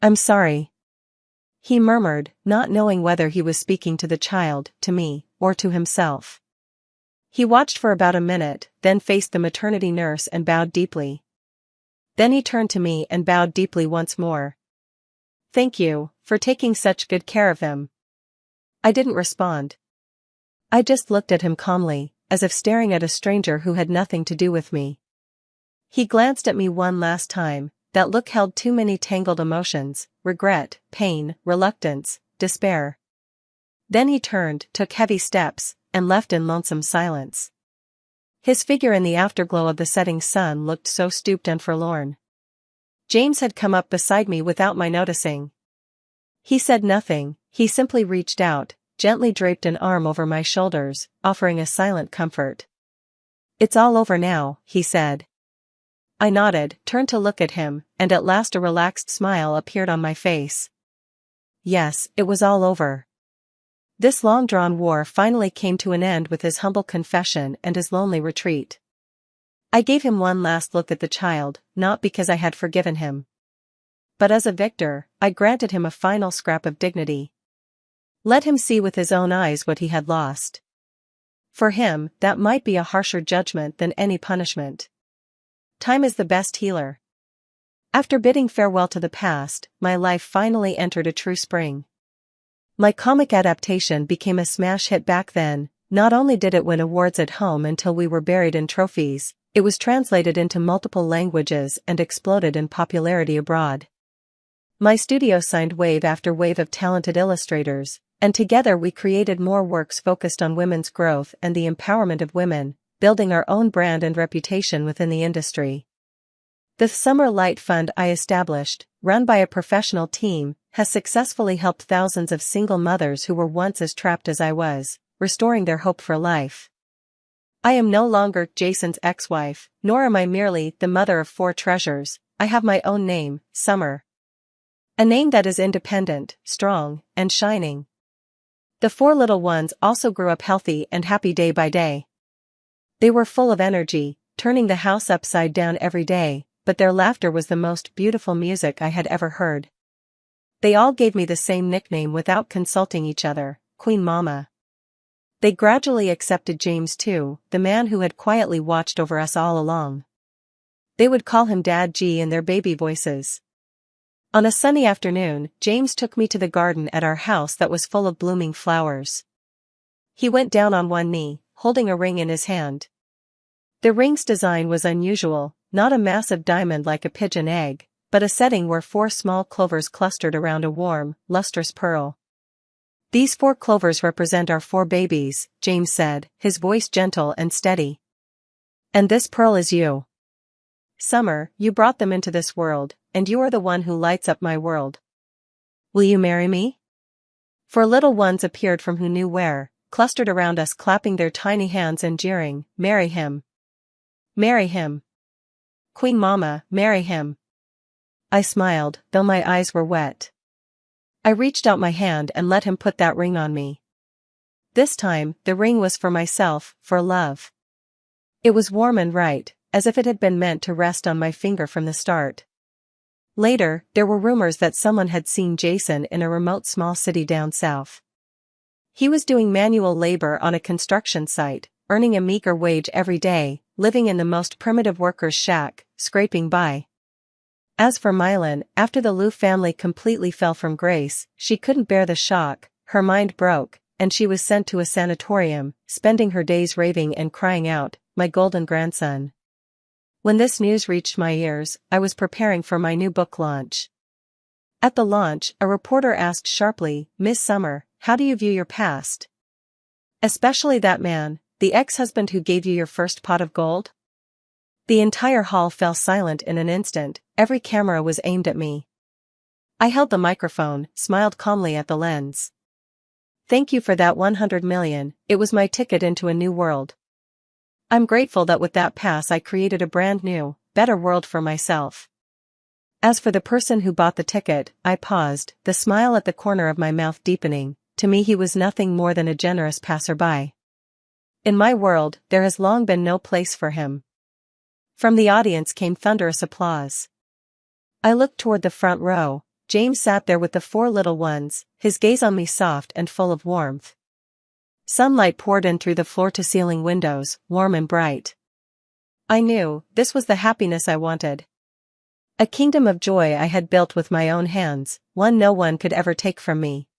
I'm sorry," he murmured, not knowing whether he was speaking to the child, to me, or to himself. He watched for about a minute, then faced the maternity nurse and bowed deeply. Then he turned to me and bowed deeply once more. "Thank you, for taking such good care of him." I didn't respond. I just looked at him calmly, as if staring at a stranger who had nothing to do with me. He glanced at me one last time. That look held too many tangled emotions: regret, pain, reluctance, despair. Then he turned, took heavy steps, and left in lonesome silence. His figure in the afterglow of the setting sun looked so stooped and forlorn. James had come up beside me without my noticing. He said nothing, he simply reached out, gently draped an arm over my shoulders, offering a silent comfort. "It's all over now," he said. I nodded, turned to look at him, and at last a relaxed smile appeared on my face. Yes, it was all over. This long-drawn war finally came to an end with his humble confession and his lonely retreat. I gave him one last look at the child, not because I had forgiven him. But as a victor, I granted him a final scrap of dignity. Let him see with his own eyes what he had lost. For him, that might be a harsher judgment than any punishment. Time is the best healer. After bidding farewell to the past, my life finally entered a true spring. My comic adaptation became a smash hit back then. Not only did it win awards at home until we were buried in trophies, it was translated into multiple languages and exploded in popularity abroad. My studio signed wave after wave of talented illustrators, and together we created more works focused on women's growth and the empowerment of women, building our own brand and reputation within the industry. The Summer Light Fund I established, run by a professional team, has successfully helped thousands of single mothers who were once as trapped as I was, restoring their hope for life. I am no longer Jason's ex-wife, nor am I merely the mother of 4 treasures. I have my own name, Summer. A name that is independent, strong, and shining. The 4 little ones also grew up healthy and happy day by day. They were full of energy, turning the house upside down every day, but their laughter was the most beautiful music I had ever heard. They all gave me the same nickname without consulting each other, Queen Mama. They gradually accepted James too, the man who had quietly watched over us all along. They would call him Dad G in their baby voices. On a sunny afternoon, James took me to the garden at our house that was full of blooming flowers. He went down on one knee, holding a ring in his hand. The ring's design was unusual, not a massive diamond like a pigeon egg, but a setting where 4 small clovers clustered around a warm, lustrous pearl. "These 4 clovers represent our 4 babies," James said, his voice gentle and steady. "And this pearl is you. Summer, you brought them into this world, and you are the one who lights up my world. Will you marry me?" 4 little ones appeared from who knew where, clustered around us clapping their tiny hands and jeering, "Marry him. Marry him. Queen Mama, marry him." I smiled, though my eyes were wet. I reached out my hand and let him put that ring on me. This time, the ring was for myself, for love. It was warm and right, as if it had been meant to rest on my finger from the start. Later, there were rumors that someone had seen Jason in a remote small city down south. He was doing manual labor on a construction site, earning a meager wage every day, living in the most primitive worker's shack, scraping by. As for Mylan, after the Liu family completely fell from grace, she couldn't bear the shock, her mind broke, and she was sent to a sanatorium, spending her days raving and crying out, "My golden grandson." When this news reached my ears, I was preparing for my new book launch. At the launch, a reporter asked sharply, "Miss Summer, how do you view your past? Especially that man, the ex-husband who gave you your first pot of gold?" The entire hall fell silent in an instant, every camera was aimed at me. I held the microphone, smiled calmly at the lens. "Thank you for that 100 million, it was my ticket into a new world. I'm grateful that with that pass I created a brand new, better world for myself. As for the person who bought the ticket, I paused, the smile at the corner of my mouth deepening. To me he was nothing more than a generous passerby. In my world, there has long been no place for him. From the audience came thunderous applause. I looked toward the front row. James sat there with the 4 little ones, his gaze on me soft and full of warmth. Sunlight poured in through the floor-to-ceiling windows, warm and bright. I knew, this was the happiness I wanted. A kingdom of joy I had built with my own hands, one no one could ever take from me.